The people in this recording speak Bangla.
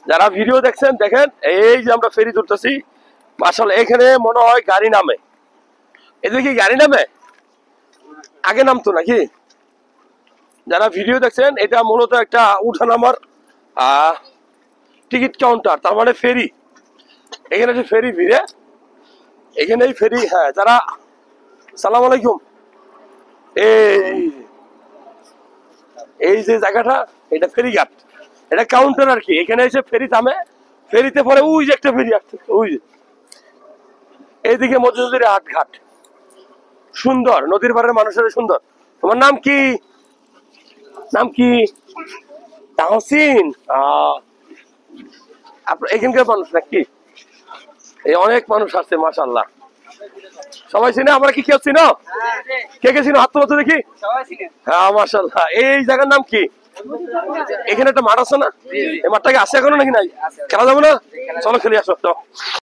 যারা ভিডিও দেখছেন দেখেন, এই যে আমরা ফেরি ধরতেছি, আসলে এখানে মনে হয় গাড়ি নামে। এদের কি গাড়ি নামে? আগে নামতো নাকি? যারা ভিডিও দেখছেন, এটা মূলত একটা উঠানামার টিকিট কাউন্টার, তার মানে ফেরি। এখানে যে ফেরি ভিড়ে, এখানেই ফেরি। হ্যাঁ, যারা সালাম আলাইকুম। এই যে জায়গাটা, এটা ফেরিঘাট, এটা কাউন্টার আর কি। এখানে এসে ফেরি থামে, ফেরিতে পরে ওই যে একটা ফেরি আসছে, ওই যে এইদিকে মজুদের হাট ঘাট। সুন্দর, নদীর পাড়ের মানুষের সুন্দর। তোমার নাম কি? নাম কি? তাহসিন। আপনার এখানকার মানুষ নাকি? এই অনেক মানুষ আসছে, মাশাআল্লাহ। সবাই চিনে? আমরা কি কেউ চিনো? কে কে চিনো? হাত তোলো তো দেখি। হ্যাঁ, মাশাআল্লাহ। এই জায়গার নাম কি? এখানে একটা মাঠ আছে না? এই মাঠটাকে আসে এখনো নাকি নাই? খেলা যাবে না? চলো খেলে আসো।